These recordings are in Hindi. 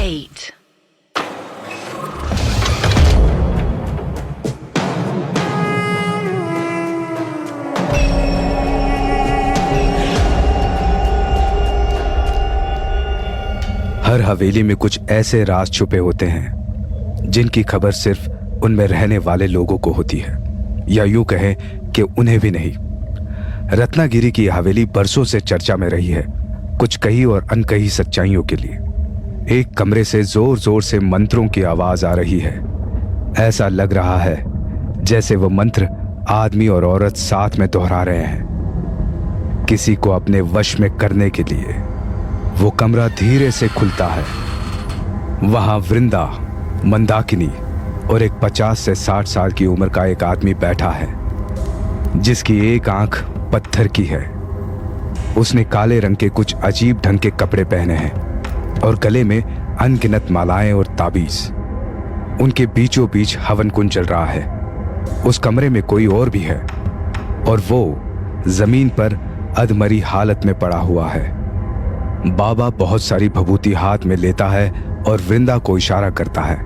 8. हर हवेली में कुछ ऐसे राज छुपे होते हैं जिनकी खबर सिर्फ उनमें रहने वाले लोगों को होती है, या यूं कहें कि उन्हें भी नहीं। रत्नागिरी की हवेली बरसों से चर्चा में रही है, कुछ कही और अनकही सच्चाइयों के लिए। एक कमरे से जोर जोर से मंत्रों की आवाज आ रही है। ऐसा लग रहा है जैसे वो मंत्र आदमी और औरत साथ में दोहरा रहे हैं, किसी को अपने वश में करने के लिए। वो कमरा धीरे से खुलता है। वहां वृंदा, मंदाकिनी और एक 50 से 60 साल की उम्र का एक आदमी बैठा है, जिसकी एक आंख पत्थर की है। उसने काले रंग के कुछ अजीब ढंग के कपड़े पहने हैं और गले में अनगिनत मालाएं और ताबीज। उनके बीचों बीच हवन कुंड चल रहा है। उस कमरे में कोई और भी है और वो जमीन पर अधमरी हालत में पड़ा हुआ है। बाबा बहुत सारी भभूति हाथ में लेता है और वृंदा को इशारा करता है।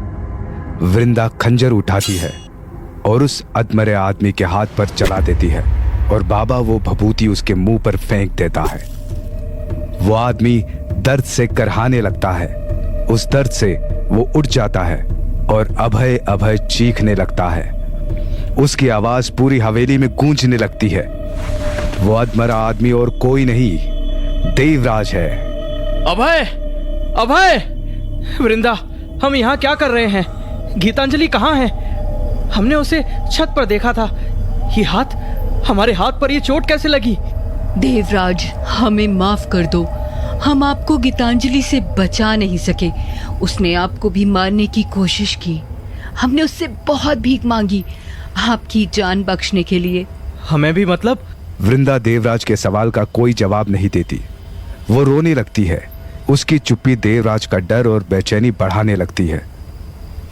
वृंदा खंजर उठाती है और उस अधमरे आदमी के हाथ पर चला देती है और बाबा वो भभूति उसके मुंह पर फेंक देता है। वो आदमी दर्द से करहाने लगता है। उस दर्द से वो उठ जाता है और अभय अभय चीखने लगता है। उसकी आवाज पूरी हवेली में गूंजने लगती है। वो अधमरा आदमी और कोई नहीं, देवराज है। अभय! अभय! वृंदा, हम यहाँ क्या कर रहे हैं? गीतांजलि कहाँ है? हमने उसे छत पर देखा था। ये हाथ, हमारे हाथ पर ये चोट कैसे लगी? देवराज, हमें माफ कर दो। हम आपको गीतांजलि से बचा नहीं सके। उसने आपको भी मारने की कोशिश की। हमने उससे बहुत भीख मांगी आपकी जान बख्शने के लिए। हमें भी मतलब? वृंदा देवराज के सवाल का कोई जवाब नहीं देती। वो रोने लगती है। उसकी चुप्पी देवराज का डर और बेचैनी बढ़ाने लगती है।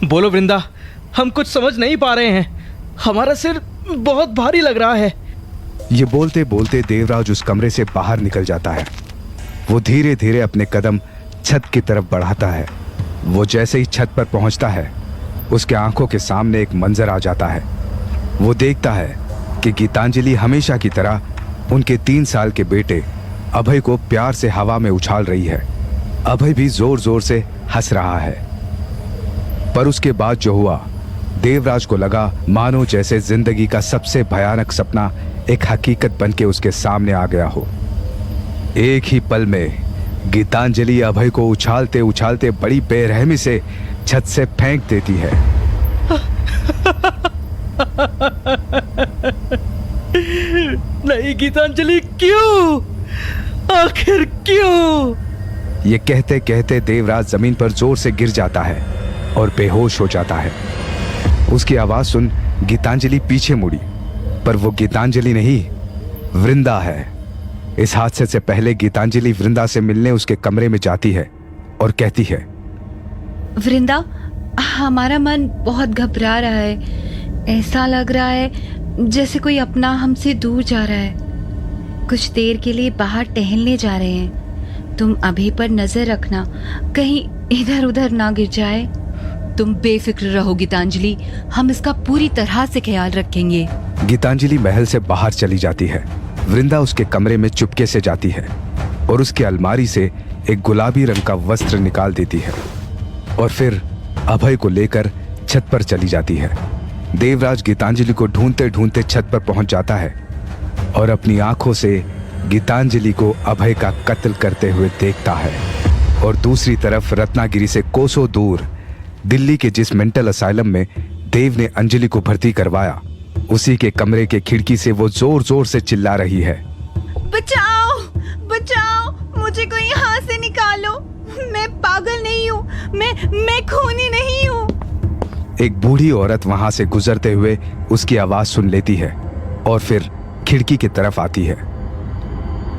बोलो वृंदा, हम कुछ समझ नहीं पा रहे हैं। हमारा सिर बहुत भारी लग रहा है। ये बोलते बोलते देवराज उस कमरे से बाहर निकल जाता है। वो धीरे धीरे अपने कदम छत की तरफ बढ़ाता है। वो जैसे ही छत पर पहुंचता है, उसके आंखों के सामने एक मंजर आ जाता है। वो देखता है कि गीतांजलि हमेशा की तरह उनके 3 साल के बेटे अभय को प्यार से हवा में उछाल रही है। अभय भी जोर जोर से हंस रहा है। पर उसके बाद जो हुआ, देवराज को लगा मानो जैसे जिंदगी का सबसे भयानक सपना एक हकीकत बनके उसके सामने आ गया हो। एक ही पल में गीतांजलि अभय को उछालते उछालते बड़ी बेरहमी से छत से फेंक देती है। नहीं गीतांजलि, क्यों? आखिर क्यों? ये कहते कहते देवराज जमीन पर जोर से गिर जाता है और बेहोश हो जाता है। उसकी आवाज सुन गीतांजलि पीछे मुड़ी, पर वो गीतांजलि नहीं, वृंदा है। इस हादसे से पहले गीतांजलि वृंदा से मिलने उसके कमरे में जाती है और कहती है, वृंदा, हमारा मन बहुत घबरा रहा है। ऐसा लग रहा है जैसे कोई अपना हमसे दूर जा रहा है। कुछ देर के लिए बाहर टहलने जा रहे हैं। तुम अभी पर नजर रखना, कहीं इधर उधर ना गिर जाए। तुम बेफिक्र रहो गीतांजलि, हम इसका पूरी तरह से ख्याल रखेंगे। गीतांजलि महल से बाहर चली जाती है। वृंदा उसके कमरे में चुपके से जाती है और उसकी अलमारी से एक गुलाबी रंग का वस्त्र निकाल देती है और फिर अभय को लेकर छत पर चली जाती है। देवराज गीतांजलि को ढूंढते ढूंढते छत पर पहुंच जाता है और अपनी आंखों से गीतांजलि को अभय का कत्ल करते हुए देखता है। और दूसरी तरफ रत्नागिरी से कोसों दूर दिल्ली के जिस मेंटल असाइलम में देव ने अंजलि को भर्ती करवाया, उसी के कमरे के खिड़की से वो जोर जोर से चिल्ला रही है, बचाओ, बचाओ, मुझे कोई यहाँ से निकालो। मैं पागल नहीं हूँ, मैं खूनी नहीं हूँ। एक बूढ़ी औरत वहां से गुजरते हुए उसकी आवाज सुन लेती है और फिर खिड़की की तरफ आती है।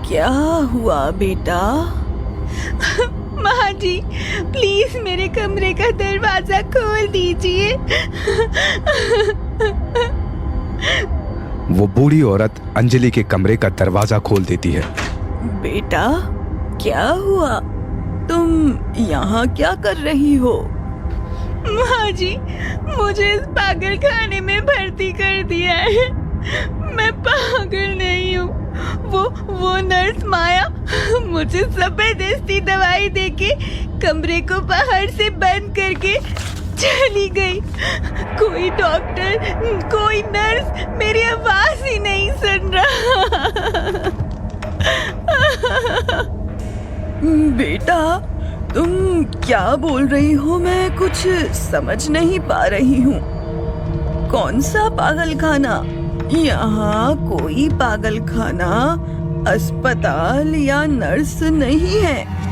क्या हुआ बेटा? माँ जी, प्लीज मेरे कमरे का दरवाजा खोल दीजिए। वो बूढ़ी औरत अंजलि के कमरे का दरवाजा खोल देती है। बेटा, क्या हुआ? तुम यहाँ क्या कर रही हो? माँ जी, मुझे इस पागल खाने में भर्ती कर दिया है। मैं पागल नहीं हूँ। वो नर्स माया मुझे जबरदस्ती दवाई देके कमरे को बाहर से बंद करके चली गई। कोई डॉक्टर, कोई नर्स मेरी आवाज ही नहीं सुन रहा। बेटा, तुम क्या बोल रही हो? मैं कुछ समझ नहीं पा रही हूँ। कौन सा पागल खाना? यहाँ कोई पागल खाना, अस्पताल या नर्स नहीं है।